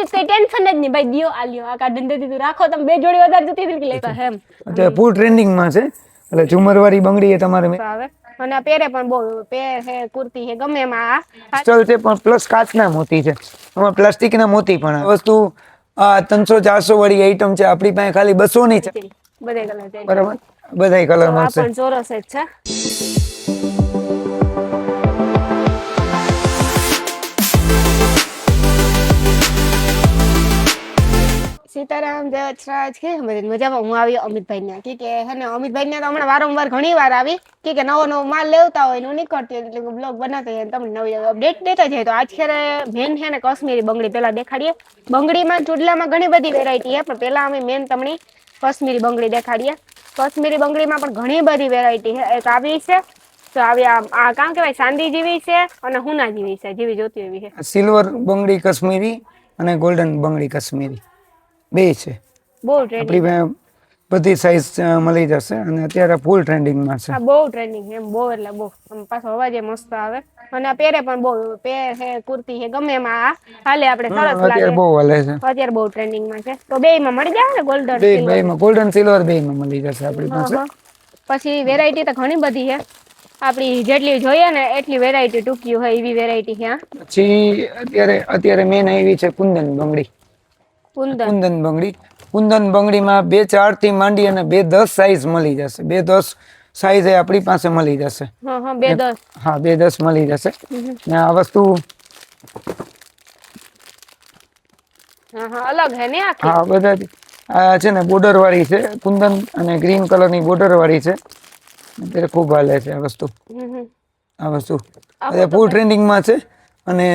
ની કઈ ટેન્શન જ નહીં ભાઈ, દિયો આલ્યો આ કાર્ડ દે દીધું, રાખો તમે 2 જોડી વધારે જતી હતી લેતા એમ. અત્યારે ફૂલ ટ્રેન્ડિંગ માં છે, એટલે ઝુમર વાળી બંગડી એ તમારે આવે અને આ પહેરે પણ બહુ પહેર હે, કુર્તી હે, ગમે એમાં આ સ્ટલ છે પણ પ્લસ કાચના મોતી છે, આમાં પ્લાસ્ટિક ના મોતી પણ આ વસ્તુ 300-400 વાળી આઈટમ છે, આપણી પાસે ખાલી 200 ની છે. બધે કલર છે બરાબર, બધાય કલર આ મળશે. પણ ચોરસ જ છે. સીતારામ જય વચરાજ કે મજામાં. હું આવી અમિતભાઈ ને કે હે ને અમિતભાઈ ને તો હમણાં વારંવાર ઘણી વાર આવી કે નવો માલ લેવતા હોય હું નીકળતી એટલે બ્લોગ બનાવતા હોય તમને નવી અપડેટ દેતા જાય. તો આજ ખેરે મેન છે ને કાશ્મીરી બંગડી પેલા દેખાડીએ. બંગડીમાં ચૂડલામાં ઘણી બધી વેરાયટી છે, પણ પેલા અમે મેન તમને કાશ્મીરી બંગડી દેખાડીએ. કાશ્મીરી બંગડીમાં પણ ઘણી બધી વેરાયટી છે. એક આવી છે તો આવી આ કાં કહેવાય ચાંદી જેવી છે અને હુના જેવી છે, જેવી જોતી એવી છે. સિલ્વર બંગડી કાશ્મીરી અને ગોલ્ડન બંગડી કાશ્મીરી બે છે. બહુ આપણી ટ્રેન્ડિંગ, બધી સાઈઝ મળી જશે અને અત્યારે ફૂલ ટ્રેન્ડિંગમાં છે. હા બહુ ટ્રેન્ડિંગ એમ, બહુ એટલે બહુ પાછો અવાજ મસ્ત આવે અને આ પહેરે પણ બહુ પહેર હે, કુર્તી હે, ગમે એમાં હાલે આપણે સરસ લાગે. અત્યારે બહુ હાલે છે, અત્યારે બહુ ટ્રેન્ડિંગમાં છે. તો બેયમાં મળી જાય ને ગોલ્ડન બે સિલ્વર? બેમાં ગોલ્ડન સિલ્વર બેમાં મળી જશે આપણી પાસે. પછી વેરાયટી તો ઘણી બધી છે, આપણી જેટલી જોઈએ ને એટલી વેરાયટી ટૂંકી હોય એવી વેરાયટી છે. પછી અત્યારે મેન આવી છે કુંદન બંગડી. કુંદન કુંદન બંગડી, કુંદન બંગડીમાં 2-4 થી માંડી અને 2-10 સાઈઝ મળી જશે. 2-10 સાઈઝ એ આપણી પાસે મળી જશે. હા હા 2-10, હા 2-10 મળી જશે. ને આ વસ્તુ હા હા અલગ હે ને આખી. હા બધા આ છે ને બોર્ડર વાળી છે, કુંદન અને ગ્રીન કલર ની બોર્ડર વાળી છે. અત્યારે ખૂબ હાલે છે આ વસ્તુ. આ વસ્તુ અત્યારે ફૂલ ટ્રેન્ડિંગમાં છે અને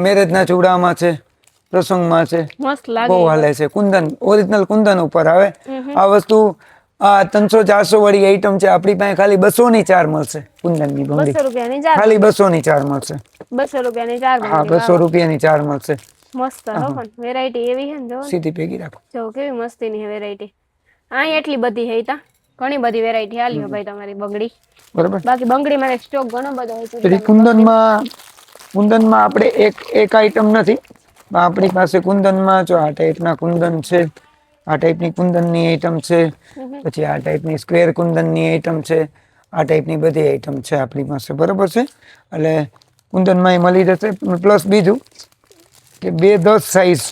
મેરેજના ચૂડામાં છે, પ્રસંગમાં છે, મસ્ત લાગે બહુ હાલે છે. કુંદન ઓરિજિનલ કુંદન ઉપર આવે આ વસ્તુ. 300-400 વાળી આઈટમ છે, આપણી પાસે ખાલી 200 ની 4 મળશે. કુંદનની બંગડી 200 રૂપિયાની 4 ખાલી 200 ની 4 મળશે. 200 રૂપિયાની 4 હા બંગડી. 200 રૂપિયાની 4 મળશે. મસ્ત હો, પણ વેરાયટી એવી છે ને, જો સીધી ભેગી રાખો. જો કેવી મસ્તીની છે વેરાયટી. અહીં એટલી બધી છે, તા ઘણી બધી વેરાયટી આલ્યો ભાઈ તમારી બંગડી. બરાબર. બાકી બંગડી માં સ્ટોક ઘણો બધો હોય પછી છે. કુંદનમાં આપણે એક આઈટમ નથી, આપણી પાસે કુંદનમાં જો આ ટાઈપના કુંદન છે, આ ટાઈપની કુંદનની આઈટમ છે, પછી આ ટાઈપની સ્ક્વેર કુંદનની આઈટમ છે, આ ટાઈપની બધી આઈટમ છે આપણી પાસે. બરોબર છે, એટલે કુંદનમાં એ મળી જશે. પ્લસ બીજું કે 2-10 સાઈઝ,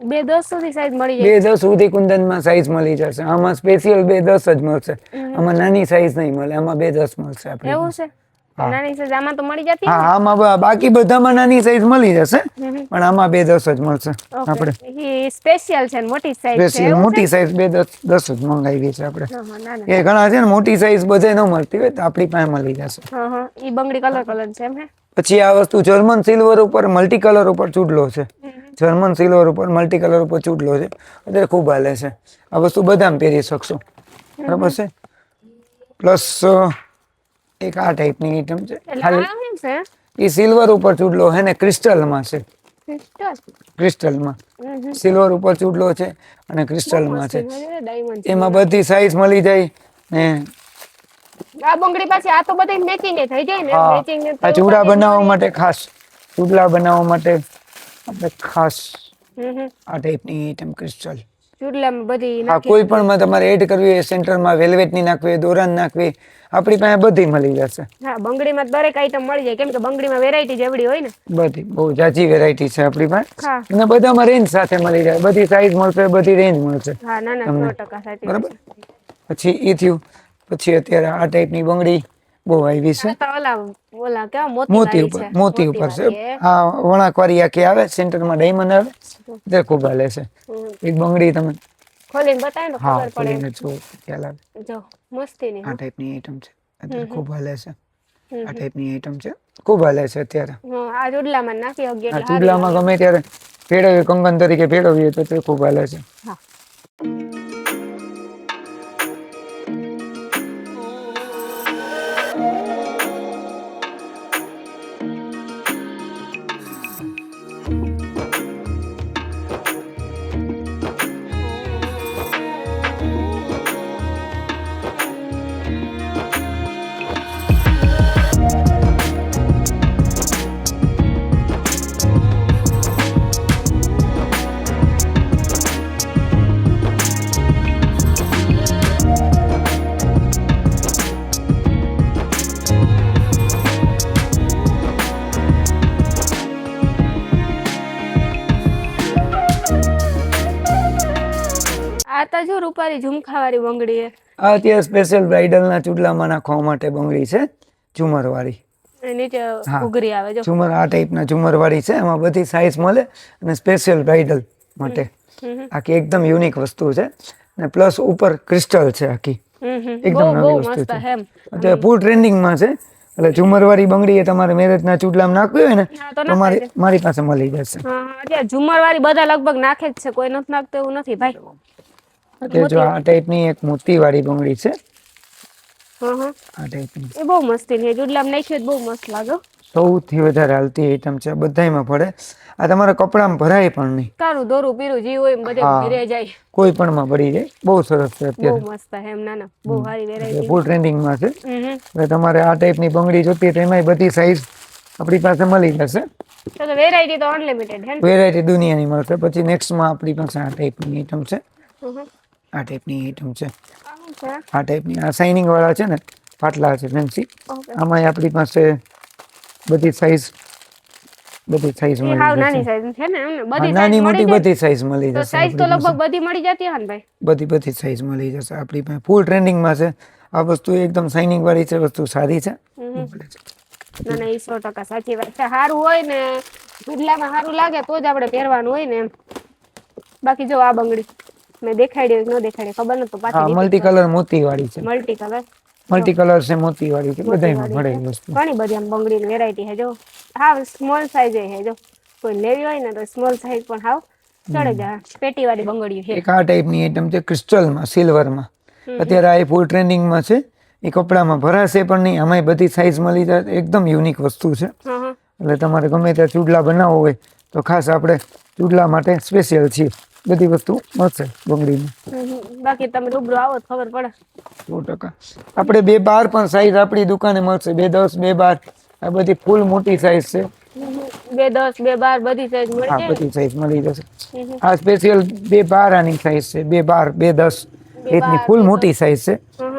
2-10 સુધી સાઈઝ મળી જાય. 2-10 સુધી કુંદનમાં સાઈઝ મળી જશે. આમાં સ્પેશિયલ 2-10 જ મળશે, આમાં નાની સાઈઝ નહીં મળે, આમાં 2-10 મળશે આપણી એવું પાસે. છે, નાની સાઈઝ આમાં તો મળી જતી. હા આમાં બાકી બધામાં નાની સાઈઝ મળી જશે, પણ આમાં 2-10 જ મળશે. આપણે એ સ્પેશિયલ છે, મોટી સાઈઝ છે. સ્પેશિયલ મોટી સાઈઝ 2-10 જ મંગાવી છે આપણે. એ ઘણા છે ને મોટી સાઈઝ બધે ન મળતી હોય, તો આપણી પાસે મળી જશે. હા હા, ઈ બંગડી કલર છે એમ હે. પછી આ વસ્તુ જર્મન સિલ્વર ઉપર મલ્ટી કલર ઉપર ચૂડલો છે. જર્મન સિલ્વર ઉપર મલ્ટી કલર ઉપર ચૂડલો છે, અત્યારે ખૂબ હાલે છે. આ વસ્તુ બધામાં પહેરી શકશો. બરાબર છે. પ્લસ એક આ ટાઈપની આઈટમ છે, ખાલી એ સિલ્વર ઉપર ચૂડલો છે ને ક્રિસ્ટલમાં છે. ક્રિસ્ટલમાં સિલ્વર ઉપર ચૂડલો છે અને ક્રિસ્ટલમાં છે. એમાં બધી સાઈઝ મળી જાય ને આ બંગડી પાસે આ તો બધી મેચિંગ થઈ જાય ને. મેચિંગ આ ચૂડા બનાવવા માટે ખાસ, ચૂડલા બનાવવા માટે આપણે ખાસ આ ટાઈપની આઈટમ ક્રિસ્ટલ. ચૂડલામાં બધી હા, કોઈ પણ માં તમારે એડ કરવી હોય, સેન્ટરમાં વેલ્વેટ ની નાખવી, દોરાન નાખવી, આપણી પાસે બધી મળી જશે. હા, બંગડીમાં દરેક આઈટમ મળી જાય, કેમ કે બંગડીમાં વેરાયટી જેવડી હોય ને. બધી બહુ જાજી વેરાયટી છે આપણી પાસે, હા અને બધામાં રેન્જ સાથે મળી જાય. બધી સાઈઝ મળશે, બધી રેન્જ મળશે. હા, ના ના 100% સાચી વાત બરાબર. છે. પછી એ થયું. પછી અત્યારે આ ટાઈપની બંગડી બહુ આવી છે, ઓલા કેવા મોતી વાળી ઉપર, છે, મોતી ઉપર છે. વાળી હા, વણાકવાળી આખી આવે, સેન્ટરમાં ડાયમંડ આવે, તે ખૂબ હાલે છે. એક બંગડી તમે ખોલીને બતાવે ને હા ખબર પડે. ખોલીને જો ખ્યાલ આવે. જો મસ્તીની આ હો. ટાઈપની આઈટમ છે, અત્યારે ખૂબ હાલે છે. આ ટાઈપની આઈટમ છે, ખૂબ હાલે છે અત્યારે. આ ચૂડલામાં નાખી હગી આ એટલે ચૂડલામાં ગમે ત્યારે ફેરવીએ, કંગન તરીકે ફેરવીએ તો તે ખૂબ હાલે છે. હા. આ તો જો રૂપારી ઝુમખાવાળી બંગડી છે. આ અત્યારે સ્પેશિયલ બ્રાઇડલના ચૂડલામાં નાખવા માટે બંગડી છે, ઝુમરવાળી. એ નીચે હા. ઘૂઘરી આવે જો. ઝુમર આ ટાઈપના ઝુમરવાળી છે, એમાં બધી સાઇઝ મળે અને સ્પેશિયલ બ્રાઇડલ માટે આખી એકદમ યુનિક વસ્તુ છે અને પ્લસ ઉપર ક્રિસ્ટલ છે આખી, એકદમ બહુ નવી વસ્તુ મસ્ત છે. હે એમ. અત્યારે ફૂલ ટ્રેન્ડિંગમાં છે, એટલે ઝુમરવાળી બંગડી એ તમારે મેરેજના ચૂડલામાં નાખવી હોય ને હા, તો તો મારી પાસે મળી જશે. હા અત્યારે ઝુમરવાળી બધા લગભગ નાખે જ છે, કોઈ નથી નાખતું એવું નથી ભાઈ. અત્યારે જો આ ટાઈપની એક મોતીવાળી બંગડી છે, હા આ ટાઈપની એ બહુ મસ્તી છે, ચૂડલામાં નાખ્યું બહુ મસ્ત લાગે. સૌથી વધારે હાલતી આઈટમ છે, બધાયમાં પડે. આ તમારા કપડામાં ભરાય પણ નહીં. કારું દોરું પીરું જી હોય એમ બધે હા. ભરે જાય. કોઈ પણ માં પડી જાય. બહુ સરસ છે બહુ અત્યારે, મસ્ત હે એમ. ના બહુ સારી વેરાયટી. ફૂલ ટ્રેન્ડિંગમાં છે. એટલે તમારે આ ટાઈપની બંગડી જોતી હોય તો એમાંય બધી સાઈઝ આપણી પાસે મળી જશે. તો વેરાયટી તો અનલિમિટેડ હે ને. વેરાયટી દુનિયાની મળશે. પછી નેક્સ્ટમાં આપણી પાસે આ ટાઈપની આઈટમ છે, આ ટાઈપની આઈટમ છે, આ ટાઈપની. આ શાઇનિંગ વાળા છે ને, પાટલા છે ફેન્સી. આમાંય આપણી પાસે બધી સાઈઝ મળી હાવ જશે. નાની સાઈઝ છે ને એમ ને. હા, બધી નાની size મોટી મળી જાય. બધી સાઈઝ મળી તો જશે. સાઈઝ તો આપણી પાસે. લગભગ બધી મળી જતી હે ને ભાઈ. બધી સાઈઝ મળી જશે આપણી પાસે. ફૂલ ટ્રેન્ડિંગમાં છે આ વસ્તુ, એકદમ શાઇનિંગ વાળી છે, વસ્તુ સારી છે. ના ના, એ 100% સાચી વાત છે. સારું હોય ને બદલામાં સારું લાગે તો જ આપણે પહેરવાનું હોય ને એમ. બાકી જો આ બંગડી મેં દેખાડી ન દેખાડી ખબર નથી, તો હા, પાછી મલ્ટી કલર મોતી વાળી છે. મલ્ટી કલર મલ્ટી કલર છે, મોતી વાળી છે, બધાયમાં મળે એ વસ્તુ. ઘણી બધી આમ બંગડીની વેરાયટી છે જો. હા, સ્મોલ સાઈઝ છે જો. કોઈ લેવી હોય ને તો સ્મોલ સાઈઝ પણ હાવ ચડે જાય. પેટી વાળી બંગડી છે. એક આ ટાઈપની આઈટમ છે, ક્રિસ્ટલમાં, સિલ્વરમાં. અત્યારે આ ફૂલ ટ્રેન્ડિંગમાં છે. એ કપડામાં ભરાશે પણ નહીં. આમાંય બધી સાઈઝ મળી જાય. એકદમ યુનિક વસ્તુ છે. એટલે તમારે ગમે ત્યાં ચૂડલા બનાવવો હોય તો ખાસ આપણે ચૂડલા માટે સ્પેશિયલ છીએ. બધી વસ્તુ મળશે બંગડીની. બાકી તમે રૂબરૂ આવો તો ખબર પડે. 100%. આપણે 2-12 પણ સાઈઝ આપણી દુકાને મળશે. 2-10, 2-12 આ બધી ફૂલ મોટી સાઈઝ છે. 2-10, 2-12 બધી સાઈઝ મળી હા, જાય. બધી સાઈઝ મળી જશે. આ સ્પેશિયલ 2-12 આની સાઈઝ છે. 2-12, 2-10 રીતની ફૂલ મોટી સાઈઝ છે,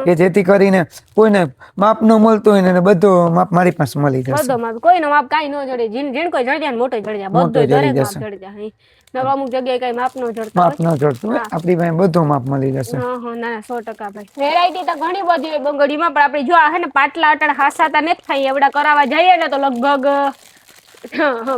કે જેથી કરીને કોઈને માપ ન મળતું હોય ને બધો માપ મારી પાસે મળી જશે. બધો માપ, કોઈનો માપ કાઈ ન જડે. જીણ કોઈ જડી જાય ને મોટો જડી જાય. બધો દરેક માપ જડી જાય. નવા અમુક જગ્યાએ કઈ માપ ન જડતું માપ ન જડતું હોય, આપણી પાસે બધો માપ મળી જશે. હા ના 100% ભાઈ. વેરાયટી તો ઘણી બધી હોય બંગડીમાં, પણ આપણે જો આ હે ને પાટલા અટણ હાસાતા નથી થાય એવડા કરાવવા જઈએ ને તો લગભગ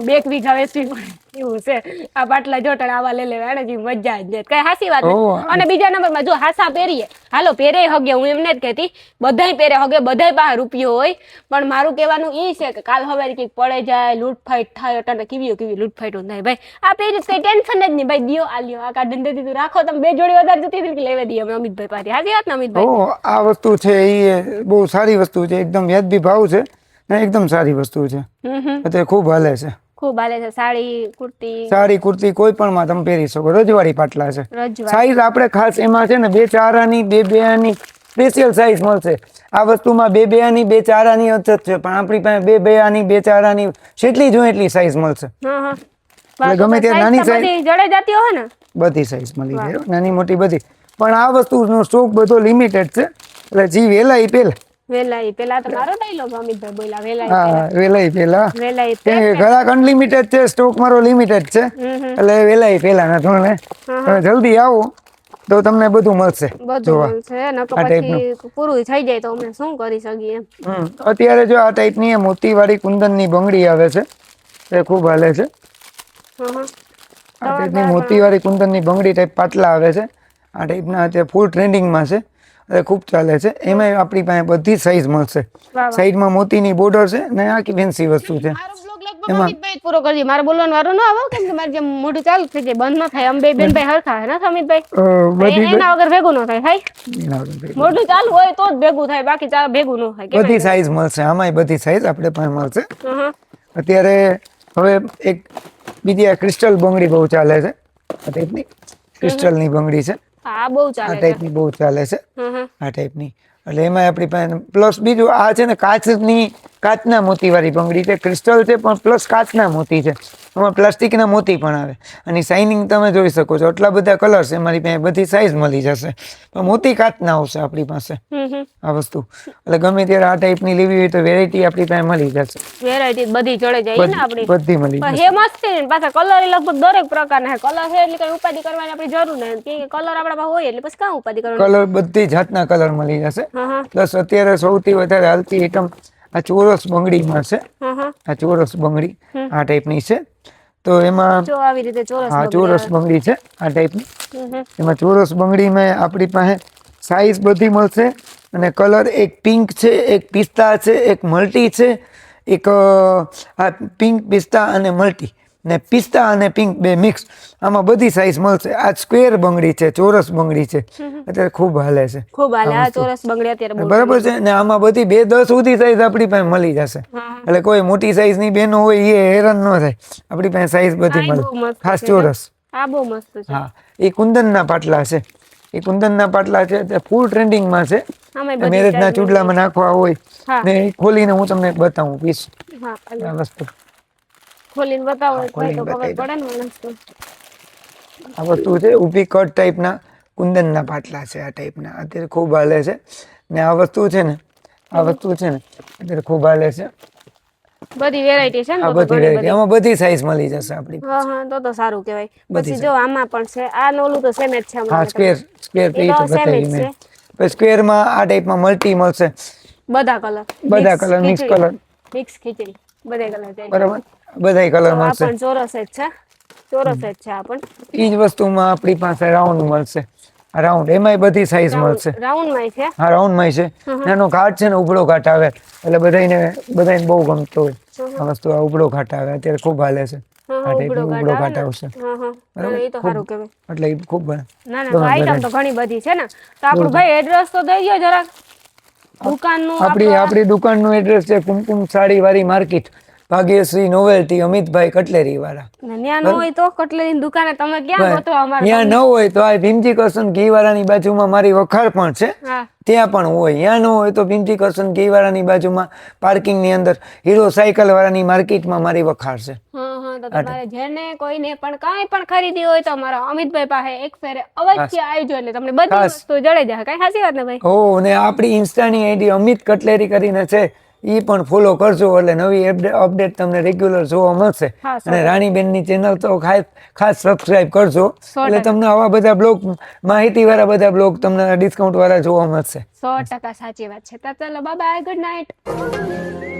2 વીઘા વેચવી પડે એવું છે. આ પાટલા જોટણ આવા લઈ લેવા એને મજા જ નથી. કઈ હાસી વાત નથી. અને બીજા નંબરમાં જો હાસા પહેરીએ, હાલો પહેરે હગે, હું એમ નથી કહેતી બધાય પહેરે હગે, બધાય પાસે રૂપિયો હોય, પણ મારું કહેવાનું એ છે કે કાલ હવે કઈક પડે જાય, લૂંટફાટ થાય, અટાણે કેવી લૂંટફાટ થાય ભાઈ. આ પહેરી કઈ ટેન્શન જ નહીં ભાઈ. દિયો આ લ્યો, આ કાઢી દીધું, રાખો. તમે 2 જોડી વધારે જતી હતી લેવા દઈએ અમે અમિતભાઈ પાસે. હાસી વાત ને અમિતભાઈ? આ વસ્તુ છે એ બહુ સારી વસ્તુ છે, એકદમ વ્યાજબી ભાવ છે ને એકદમ સારી વસ્તુ છે. અત્યારે ખૂબ હાલે છે. ખૂબ હાલે છે. સાડી કુર્તી કોઈ પણ માં તમે પહેરી શકો. રજવાડી પાટલા છે. રજવાડી. સાઈઝ આપણે ખાસ એમાં છે ને 2-4 આની 2-2 આની સ્પેશિયલ સાઈઝ મળશે. આ વસ્તુમાં 2-2 આની 2-4 આની અછત છે, પણ આપણી પાસે 2-2 આની 2-4 આની જેટલી જોઈએ એટલી સાઈઝ મળશે. એટલે ગમે ત્યાં નાની સાઈઝ જડે જતી હોય ને બધી સાઈઝ મળી જાય, નાની મોટી બધી. પણ આ વસ્તુનો સ્ટોક બધો લિમિટેડ છે, એટલે જી વેલા ઈ પેલા તો મારો ડાયલોગ અમિતભાઈ બોલ્યા, વેલાઈ પેલા ઘરાક અનલિમિટેડ છે, સ્ટોક મારો લિમિટેડ છે, એટલે વેલાઈ પેલા ના તમે જલ્દી આવો તો તમને બધું મળશે. બધું મળશે. નકર પછી પૂરું થઈ જાય તો અમે શું કરી શકીએ એમ. અત્યારે જો આ ટાઈપની મોતીવાળી કુંદનની બંગડી આવે છે, એ ખૂબ હાલે છે. આ ટાઈપની મોતીવાળી કુંદનની બંગડી ટાઈપ પાટલા આવે છે. આ ટાઈપના અત્યારે ફૂલ ટ્રેન્ડિંગમાં છે, ખૂબ ચાલે છે. એમાં આપણી પાસે બધી સાઈઝ મળશે. સાઈડમાં મોતીની બોર્ડર છે ને આખી ફેન્સી વસ્તુ છે. અમિતભાઈ પૂરો કરજે, મારે બોલવાનું વારો ન આવે કેમ કે મારે જેમ મોઢું ચાલુ થઈ જાય, બંધ ન થાય. અમે બે બેન ભાઈ હરખા હે ને અમિતભાઈ? એના વગર ભેગું ન થાય. મોઢું ચાલુ હોય તો જ ભેગું થાય, બાકી ભેગું ન થાય. બધી સાઈઝ મળશે. આમાંય બધી સાઈઝ આપણે પાસે મળશે. અત્યારે હવે એક બીજી આ ક્રિસ્ટલ બંગડી બહુ ચાલે છે. આ ટાઈપની ક્રિસ્ટલની બંગડી છે. હા, બહુ ચાલે. આ ટાઈપની બહુ ચાલે છે. આ ટાઈપની એટલે એમાં આપણી પાસે પ્લસ બીજું આ છે ને કાચની કાચના મોતીવાળી બંગડી છે, ક્રિસ્ટલ છે પણ પ્લસ કાચના મોતી છે. આમાં પ્લાસ્ટિકના મોતી પણ આવે અને શાઇનિંગ તમે જોઈ શકો છો. આટલા બધા કલર છે મારી પાસે, બધી સાઈઝ મળી જશે. પણ મોતી કાચના આવશે આપણી પાસે આ વસ્તુ. એટલે ગમે ત્યારે આ ટાઈપની લેવી હોય તો વેરાયટી આપણી પાસે મળી જશે. વેરાયટી બધી ચડે જાય ને આપણી. બધી મળી પણ જશે. હે મસ્ત છે ને, પાછા કલર લગભગ દરેક પ્રકારના છે. કલર છે એટલે કઈ ઉપાધિ કરવાની આપણી જરૂર નથી, કે કલર આપણા પાસે હોય એટલે પછી કાં ઉપાધિ કરવાની. કલર બધી જાતના કલર મળી જશે. હા પ્લસ અત્યારે સૌથી વધારે હાલતી આઈટમ આ ચોરસ બંગડીમાં છે. હા. આ ચોરસ બંગડી આ ટાઈપની છે. તો એમાં જો આવી રીતે ચોરસ હા બંગડી ચોરસ આવે. બંગડી છે આ ટાઈપની. હમ. એમાં ચોરસ બંગડીમાં આપણી પાસે સાઈઝ બધી મળશે અને કલર એક પિંક છે, એક પિસ્તા છે, એક મલ્ટી છે, એક આ પિંક પિસ્તા અને મલ્ટી ને પિસ્તા અને પિંક બે મિક્સ. આમાં બધી સાઈઝ મળશે. આ સ્ક્વેર બંગડી છે, ચોરસ બંગડી છે, અત્યારે ખૂબ હાલે છે. ખૂબ હાલે આ વસ્તુ. ચોરસ બંગડી અત્યારે બહુ બરાબર છે ને આમાં બધી 2-10 સુધી સાઈઝ આપણી પાસે મળી જશે. હા. એટલે કોઈ મોટી સાઈઝ ની બેનો હોય એ હેરાન ન થાય. આપણી પાસે સાઈઝ બધી આ મળે, બહુ મસ્ત ખાસ છે. ચોરસ. આ બહુ મસ્ત છે. હા એ કુંદનના પાટલા છે. એ કુંદનના પાટલા છે તે ફૂલ ટ્રેન્ડિંગમાં છે. આમાંય બધી મેરેજના size મળી ચૂડલામાં નાખવા હોય હા. ને એ ખોલીને હું તમને બતાવું પીસ હા આ વસ્તુ. ખોલીને બતાવો ભાઈ ખોલીને તો ખબર બતાવી દઉં. પડે ને માણસ તો. આ વસ્તુ છે ઊભી કટ ટાઈપના કુંદનના પાટલા છે. આ ટાઈપના અત્યારે ખૂબ હાલે છે. ને આ વસ્તુ છે ને અત્યારે ખૂબ હાલે છે. બધી વેરાયટી છે ને આ તો બધી ઘણી વેરાયટી બધી. આમાં બધી સાઈઝ મળી જશે આપણી પાસે. હા તો સારું કહેવાય. બધી પછી જો આમાં પણ છે. આ નોલું તો સેમ જ છે હા હમણાં સ્ક્વેર એ એ તો તો સેમ જ બતાવી છે. મેં. પછી સ્ક્વેરમાં આ ટાઈપમાં મલ્ટી મળશે. બધા કલર બધા કલર મિક્સ કલર મિક્સ ખીચડી બધે કલર છે. બરાબર બધાય કલર જો આ મળશે. પણ ચોરસ જ છે. ચોરસ જ છે આ પણ. ઈ જ વસ્તુમાં આપણી પાસે રાઉન્ડ મળશે. આ રાઉન્ડ એમાંય બધી સાઈઝ મળશે. રાઉન્ડમાં છે. હા રાઉન્ડમાં છે. નાનો ઘાટ છે ને ઉભળો ઘાટ આવે એટલે બધાને બહુ ગમતો હોય આ વસ્તુ. આ ઉભળો ઘાટ આવે અત્યારે ખૂબ હાલે છે. આ ટાઈપની ઉભળો ઘાટ આવશે. ના એ તો સારું કહેવાય. એટલે એ ખૂબ ના તો આઈટમ તો ઘણી બધી છે ને. તો આપણું ભાઈ એડ્રેસ તો દઈ દો જરાક દુકાનનું. આપણી દુકાનનું એડ્રેસ છે કુમકુમ સાડી વાળી market, Bhagyashree novelty, Amitbhai cutlery વાળા. ત્યાં ન હોય તો કટલેરીની દુકાને તમે ક્યાં ગોતો અમારે? ત્યાં ન હોય તો આ ભીમજી કરશન ઘી વાળાની બાજુમાં મારી વખાર પણ છે. હા ત્યાં પણ હોય. ત્યાં ન હોય તો ભીમજી કરશન ઘી વાળાની બાજુમાં પાર્કિંગની અંદર હીરો સાયકલ વાળાની માર્કેટમાં મારી વખાર છે. તો તમારે જેને કોઈને પણ કાંઈ પણ ખરીદી હોય તો મારા અમિતભાઈ પાસે એક ફેરે અવશ્ય આવજો એટલે તમને બધી વસ્તુ જડે જાય. કઈ સાચી વાત ને ભાઈ? હો ને આપણી ઇન્સ્ટાની આઈડી અમિત કટલેરી કરીને છે. ઈ પણ ફોલો કરજો એટલે નવી અપડેટ તમને રેગ્યુલર જોવા મળશે. અને રાણીબેનની ચેનલ તો ખાસ સબસ્ક્રાઇબ કરજો એટલે તમને આવા બધા બ્લોગ માહિતી વાળા બધા બ્લોગ તમને ડિસ્કાઉન્ટ વાળા જોવા મળશે. 100% સાચી વાત છે. તો ચાલો બાય બાય, ગુડ નાઇટ.